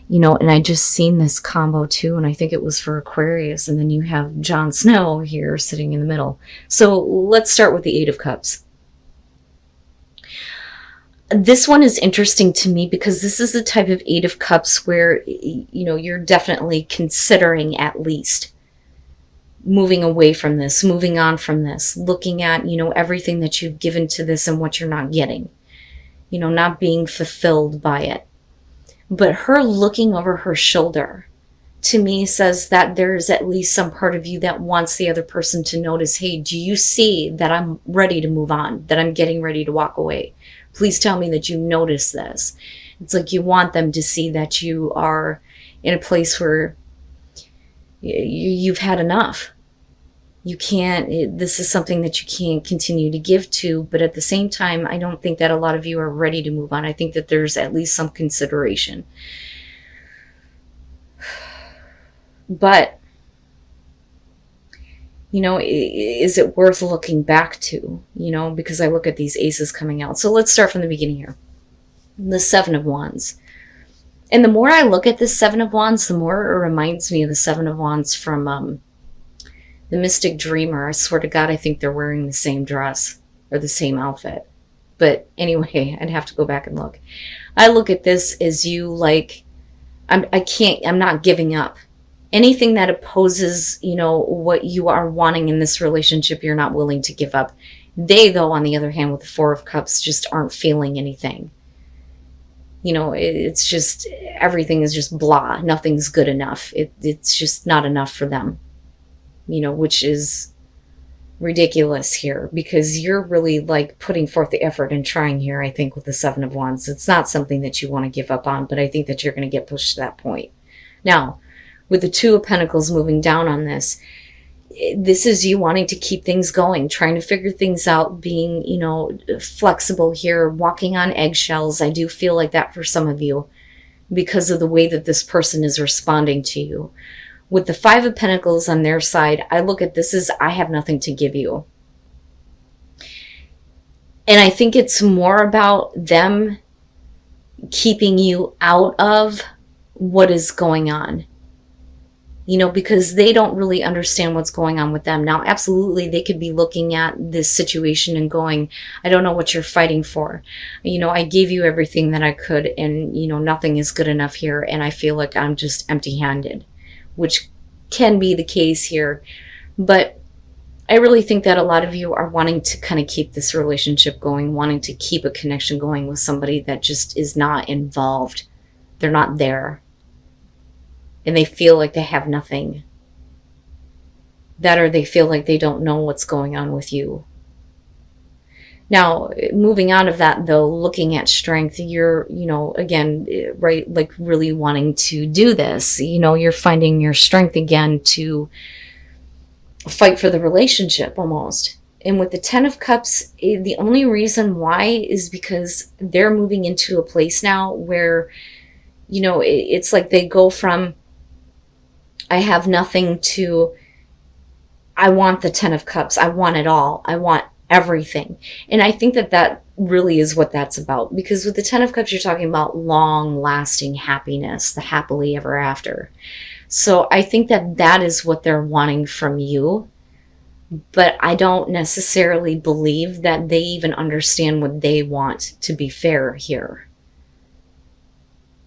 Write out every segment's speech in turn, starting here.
And I just seen this combo too, and I think it was for Aquarius, and then you have Jon Snow here sitting in the middle. So let's start with the Eight of Cups. This one is interesting to me because this is the type of Eight of Cups where, you're definitely considering at least moving away from this, moving on from this, looking at, everything that you've given to this and what you're not getting, not being fulfilled by it. But her looking over her shoulder to me says that there's at least some part of you that wants the other person to notice, hey, do you see that I'm ready to move on, that I'm getting ready to walk away? Please tell me that you notice this. It's like you want them to see that you are in a place where you've had enough. You can't, this is something that you can't continue to give to, but at the same time, I don't think that a lot of you are ready to move on. I think that there's at least some consideration. But, is it worth looking back to, because I look at these aces coming out. So let's start from the beginning here. The Seven of Wands. And the more I look at this Seven of Wands, the more it reminds me of the Seven of Wands from the Mystic Dreamer. I swear to God, I think they're wearing the same dress or the same outfit. But anyway, I'd have to go back and look. I look at this as you like, I'm not giving up. Anything that opposes, what you are wanting in this relationship, you're not willing to give up. They, though, on the other hand, with the Four of Cups, just aren't feeling anything. It's just, everything is just blah. Nothing's good enough. It's just not enough for them, which is ridiculous here because you're really like putting forth the effort and trying here, I think, with the Seven of Wands. It's not something that you want to give up on, but I think that you're going to get pushed to that point. Now, with the Two of Pentacles moving down on this is you wanting to keep things going, trying to figure things out, being, flexible here, walking on eggshells. I do feel like that for some of you because of the way that this person is responding to you. With the Five of Pentacles on their side, I look at this as I have nothing to give you. And I think it's more about them keeping you out of what is going on. Because they don't really understand what's going on with them. Now, absolutely, they could be looking at this situation and going, I don't know what you're fighting for. I gave you everything that I could and, nothing is good enough here. And I feel like I'm just empty-handed, which can be the case here. But I really think that a lot of you are wanting to kind of keep this relationship going, wanting to keep a connection going with somebody that just is not involved. They're not there. And they feel like they have nothing. That or they feel like they don't know what's going on with you. Now, moving out of that, though, looking at strength, you're, again, right, like really wanting to do this. You're finding your strength again to fight for the relationship almost. And with the Ten of Cups, the only reason why is because they're moving into a place now where, it's like they go from, I have nothing to, I want the Ten of Cups. I want it all. I want everything. And I think that that really is what that's about. Because with the Ten of Cups, you're talking about long-lasting happiness, the happily ever after. So I think that that is what they're wanting from you. But I don't necessarily believe that they even understand what they want, to be fair here.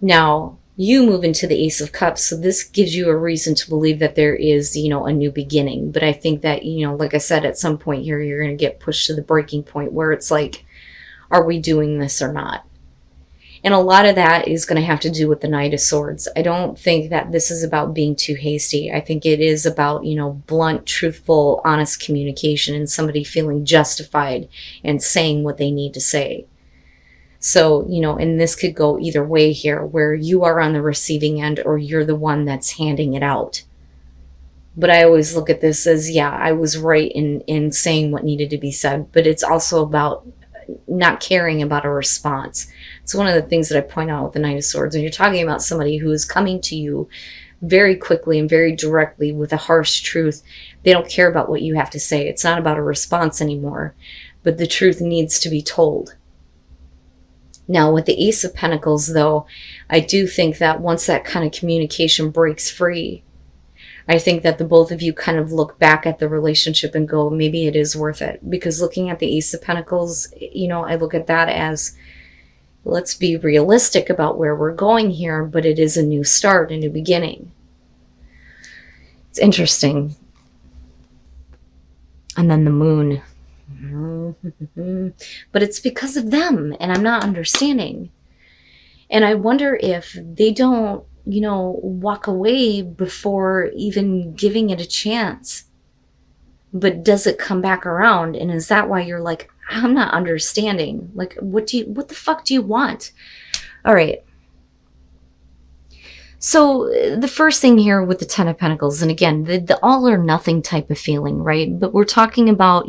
Now, you move into the Ace of Cups, so this gives you a reason to believe that there is, a new beginning. But I think that, like I said, at some point here, you're going to get pushed to the breaking point where it's like, are we doing this or not? And a lot of that is going to have to do with the Knight of Swords. I don't think that this is about being too hasty. I think it is about, blunt, truthful, honest communication and somebody feeling justified and saying what they need to say. So, and this could go either way here, where you are on the receiving end or you're the one that's handing it out. But I always look at this as, yeah, I was right in saying what needed to be said. But it's also about not caring about a response. It's one of the things that I point out with the Knight of Swords. When you're talking about somebody who is coming to you very quickly and very directly with a harsh truth, they don't care about what you have to say. It's not about a response anymore. But the truth needs to be told. Now, with the Ace of Pentacles, though, I do think that once that kind of communication breaks free, I think that the both of you kind of look back at the relationship and go, maybe it is worth it. Because looking at the Ace of Pentacles, I look at that as, let's be realistic about where we're going here, but it is a new start, a new beginning. It's interesting. And then the Moon. But it's because of them, and I'm not understanding. And I wonder if they don't, walk away before even giving it a chance. But does it come back around? And is that why you're like, I'm not understanding? Like, what the fuck do you want? All right. So the first thing here with the Ten of Pentacles, and again, the all or nothing type of feeling, right? But we're talking about,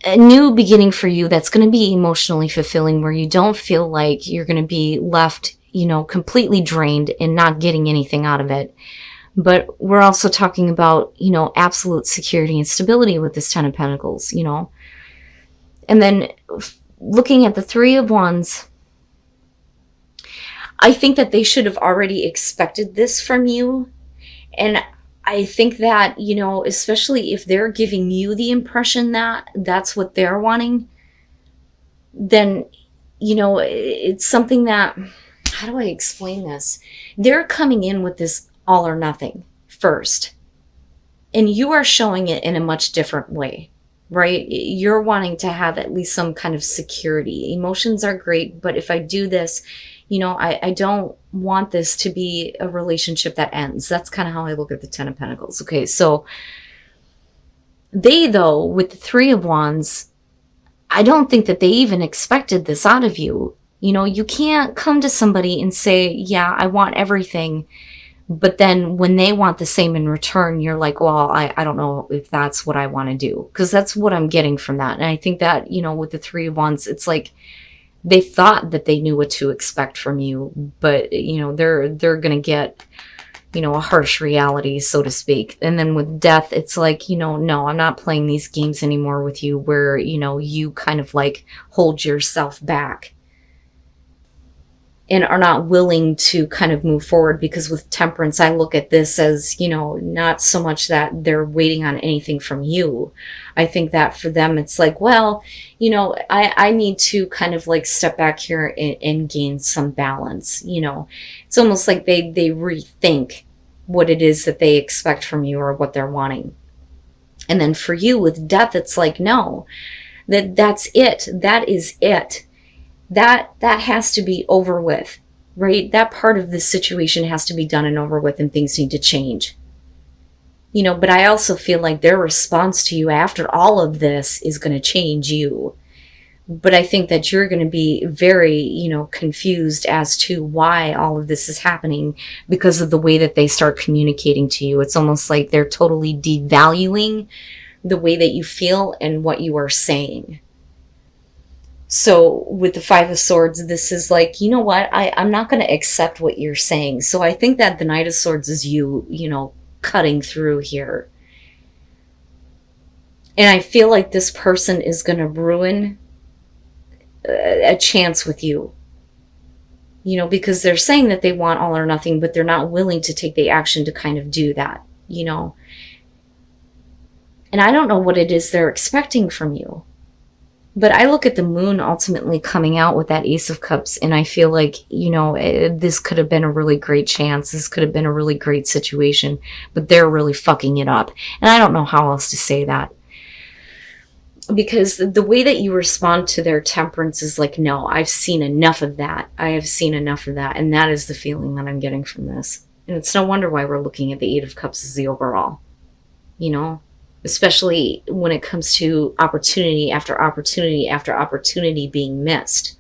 a new beginning for you that's going to be emotionally fulfilling, where you don't feel like you're going to be left, completely drained and not getting anything out of it. But we're also talking about, absolute security and stability with this Ten of Pentacles, And then looking at the Three of Wands, I think that they should have already expected this from you. And I think that, especially if they're giving you the impression that that's what they're wanting, then, it's something that, how do I explain this? They're coming in with this all or nothing first, and you are showing it in a much different way, right? You're wanting to have at least some kind of security. Emotions are great, but if I do this, I don't want this to be a relationship that ends. That's kind of how I look at the Ten of Pentacles. Okay, so they, though, with the Three of Wands, I don't think that they even expected this out of you. You can't come to somebody and say, yeah, I want everything. But then when they want the same in return, you're like, well, I don't know if that's what I want to do. Because that's what I'm getting from that. And I think that, with the Three of Wands, it's like they thought that they knew what to expect from you. But, they're going to get, a harsh reality, so to speak. And then with Death, it's like, no, I'm not playing these games anymore with you where, you kind of like hold yourself back and are not willing to kind of move forward. Because with Temperance, I look at this as, not so much that they're waiting on anything from you. I think that for them, it's like, well, I need to kind of like step back here and gain some balance. It's almost like they rethink what it is that they expect from you or what they're wanting. And then for you with Death, it's like, no, that's it. That is it. That has to be over with, right? That part of this situation has to be done and over with, and things need to change. But I also feel like their response to you after all of this is going to change you. But I think that you're going to be very, confused as to why all of this is happening because of the way that they start communicating to you. It's almost like they're totally devaluing the way that you feel and what you are saying. So with the Five of Swords, this is like, you know what? I'm not going to accept what you're saying. So I think that the Knight of Swords is you, cutting through here. And I feel like this person is going to ruin a chance with you. Because they're saying that they want all or nothing, but they're not willing to take the action to kind of do that, And I don't know what it is they're expecting from you. But I look at the Moon ultimately coming out with that Ace of Cups, and I feel like, this could have been a really great chance. This could have been a really great situation, but they're really fucking it up. And I don't know how else to say that. Because the way that you respond to their Temperance is like, no, I've seen enough of that. I have seen enough of that. And that is the feeling that I'm getting from this. And it's no wonder why we're looking at the Eight of Cups as the overall, especially when it comes to opportunity after opportunity after opportunity being missed.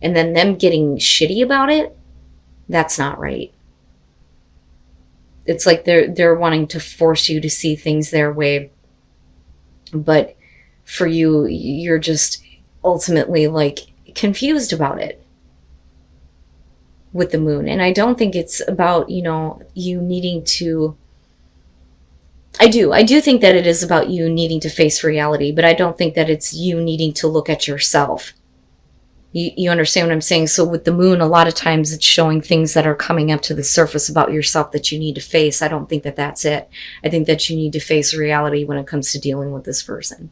And then them getting shitty about it, that's not right. It's like they're wanting to force you to see things their way. But for you, you're just ultimately like confused about it with the Moon. And I don't think it's about, you needing to... I do think that it is about you needing to face reality, but I don't think that it's you needing to look at yourself You understand what I'm saying? So with the moon, a lot of times it's showing things that are coming up to the surface about yourself that you need to face. I don't think that that's it. I think that you need to face reality when it comes to dealing with this person.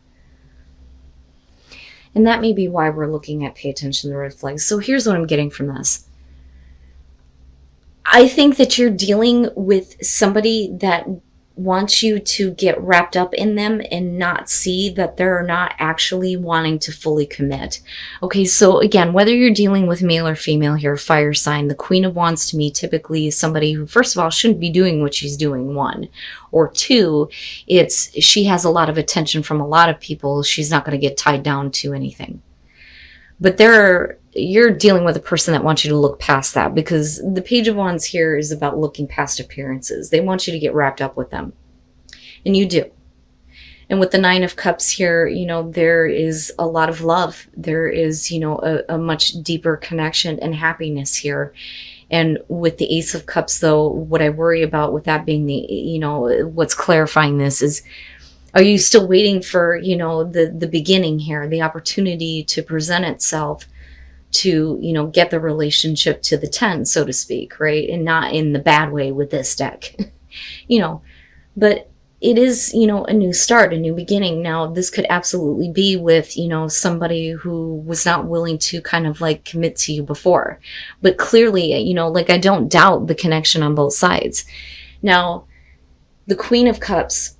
And that may be why we're looking at pay attention to the red flags. So here's what I'm getting from this. I think that you're dealing with somebody that wants you to get wrapped up in them and not see that they're not actually wanting to fully commit. Okay, so again, whether you're dealing with male or female here, fire sign, the Queen of Wands to me typically is somebody who, first of all, shouldn't be doing what she's doing, one. Or two, it's she has a lot of attention from a lot of people. She's not going to get tied down to anything. But you're dealing with a person that wants you to look past that, because the Page of Wands here is about looking past appearances. They want you to get wrapped up with them. And you do. And with the Nine of Cups here, there is a lot of love. There is, a much deeper connection and happiness here. And with the Ace of Cups, though, what I worry about with that being what's clarifying this is, are you still waiting for, the beginning here, the opportunity to present itself to, get the relationship to the 10, so to speak, right? And not in the bad way with this deck, but it is, a new start, a new beginning. Now, this could absolutely be with, somebody who was not willing to kind of like commit to you before. But clearly, I don't doubt the connection on both sides. Now, the Queen of Cups,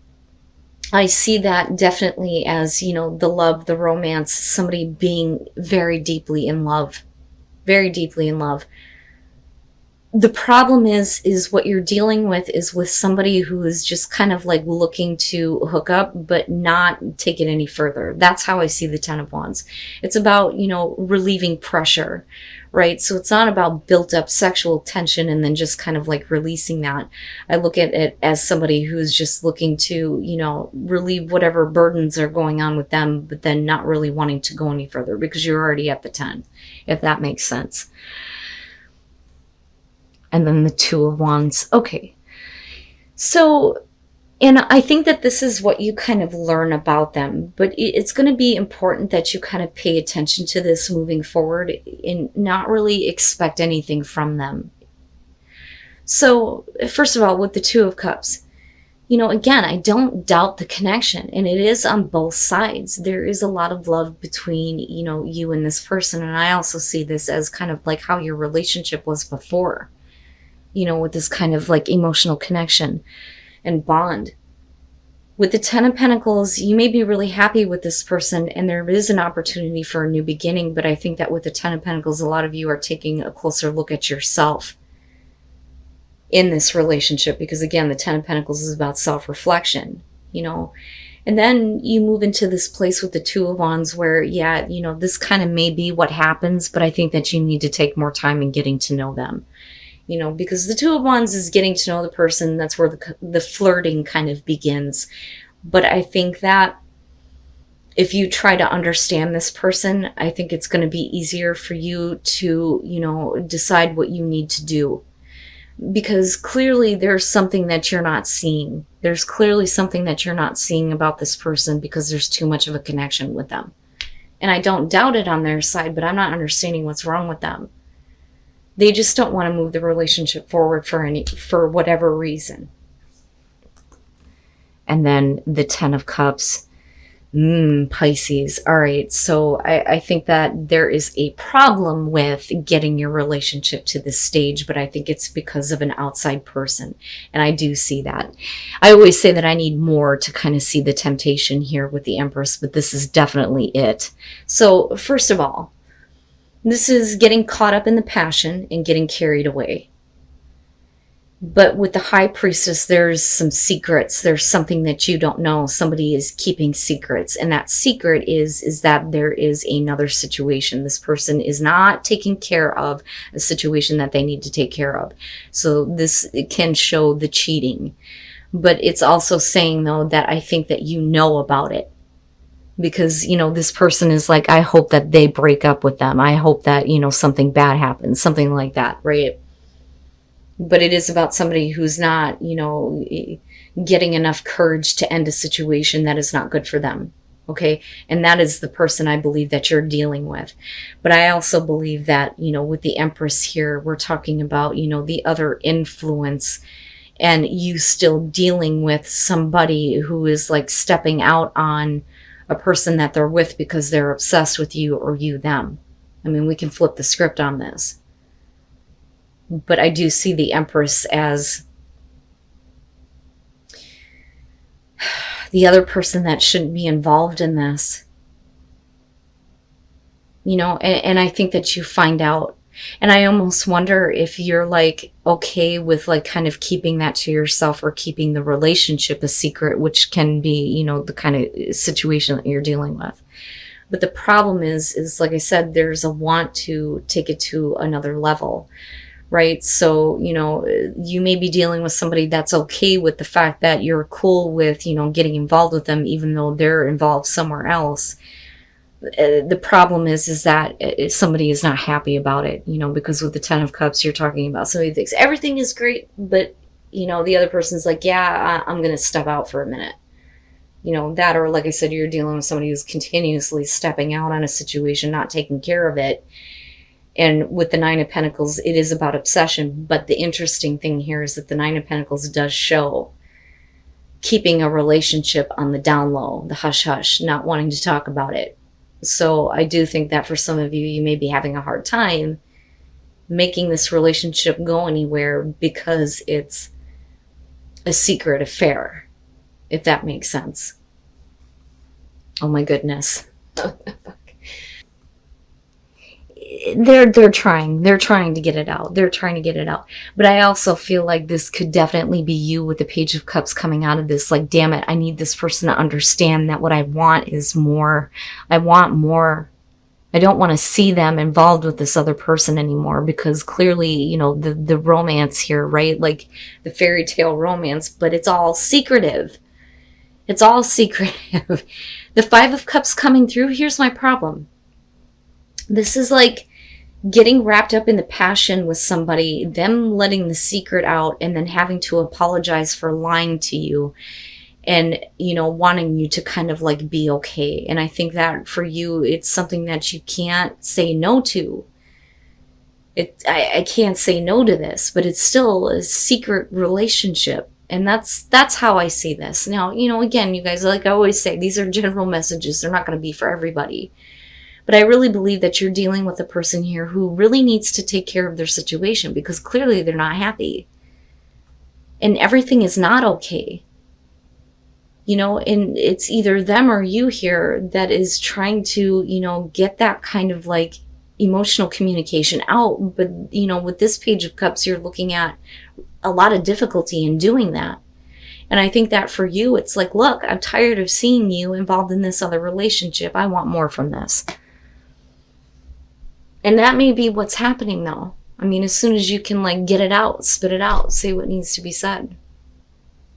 I see that definitely as, the love, the romance, somebody being very deeply in love, very deeply in love. The problem is what you're dealing with is with somebody who is just kind of like looking to hook up, but not take it any further. That's how I see the Ten of Wands. It's about, relieving pressure, right? So it's not about built up sexual tension and then just kind of like releasing that. I look at it as somebody who's just looking to, relieve whatever burdens are going on with them, but then not really wanting to go any further because you're already at the 10, if that makes sense. And then the Two of Wands. Okay. So, and I think that this is what you kind of learn about them, but it's going to be important that you kind of pay attention to this moving forward and not really expect anything from them. So, first of all, with the Two of Cups, again, I don't doubt the connection, and it is on both sides. There is a lot of love between, you and this person. And I also see this as kind of like how your relationship was before. With this kind of like emotional connection and bond. With the Ten of Pentacles, you may be really happy with this person and there is an opportunity for a new beginning, but I think that with the Ten of Pentacles, a lot of you are taking a closer look at yourself in this relationship, because again, the Ten of Pentacles is about self-reflection, and then you move into this place with the Two of Wands where, this kind of may be what happens, but I think that you need to take more time in getting to know them. Because the Two of Wands is getting to know the person. That's where the flirting kind of begins. But I think that if you try to understand this person, I think it's going to be easier for you to, decide what you need to do. Because clearly there's something that you're not seeing. There's clearly something that you're not seeing about this person because there's too much of a connection with them. And I don't doubt it on their side, but I'm not understanding what's wrong with them. They just don't want to move the relationship forward for whatever reason. And then the Ten of Cups, Pisces. All right, so I think that there is a problem with getting your relationship to this stage, but I think it's because of an outside person. And I do see that. I always say that I need more to kind of see the temptation here with the Empress, but this is definitely it. So first of all, this is getting caught up in the passion and getting carried away. But with the High Priestess, there's some secrets. There's something that you don't know. Somebody is keeping secrets. And that secret is that there is another situation. This person is not taking care of a situation that they need to take care of. So this can show the cheating. But it's also saying, though, that I think that you know about it. Because, this person is like, I hope that they break up with them. I hope that, something bad happens, something like that, right? But it is about somebody who's not, getting enough courage to end a situation that is not good for them. Okay. And that is the person I believe that you're dealing with. But I also believe that, with the Empress here, we're talking about, the other influence, and you still dealing with somebody who is like stepping out on a person that they're with because they're obsessed with you, or you them. I mean, we can flip the script on this. But I do see the Empress as the other person that shouldn't be involved in this. And I think that you find out. And I almost wonder if you're like okay with like kind of keeping that to yourself, or keeping the relationship a secret, which can be, the kind of situation that you're dealing with. But the problem is like I said, there's a want to take it to another level, right? So, you may be dealing with somebody that's okay with the fact that you're cool with, getting involved with them, even though they're involved somewhere else. The problem is that somebody is not happy about it, because with the Ten of Cups, you're talking about somebody thinks everything is great, but, the other person's like, yeah, I'm going to step out for a minute. That, or like I said, you're dealing with somebody who's continuously stepping out on a situation, not taking care of it. And with the Nine of Pentacles, it is about obsession. But the interesting thing here is that the Nine of Pentacles does show keeping a relationship on the down low, the hush hush, not wanting to talk about it. So I do think that for some of you, you may be having a hard time making this relationship go anywhere because it's a secret affair, if that makes sense. Oh my goodness. They're trying to get it out. But I also feel like this could definitely be you with the Page of Cups coming out of this. Like, damn it, I need this person to understand that what I want is more. I want more. I don't want to see them involved with this other person anymore, because clearly, the romance here, right? Like the fairy tale romance, but it's all secretive. It's all secretive. The Five of Cups coming through, here's my problem. This is like getting wrapped up in the passion with somebody, them letting the secret out, and then having to apologize for lying to you, and, wanting you to kind of like be okay. And I think that for you, it's something that you can't say no to. I can't say no to this, but it's still a secret relationship. And that's how I see this. Now, again, you guys, like I always say, these are general messages. They're not going to be for everybody. But I really believe that you're dealing with a person here who really needs to take care of their situation, because clearly they're not happy. And everything is not okay. And it's either them or you here that is trying to, get that kind of like emotional communication out. But, with this Page of Cups, you're looking at a lot of difficulty in doing that. And I think that for you, it's like, look, I'm tired of seeing you involved in this other relationship. I want more from this. And that may be what's happening though. I mean, as soon as you can like get it out, spit it out, say what needs to be said.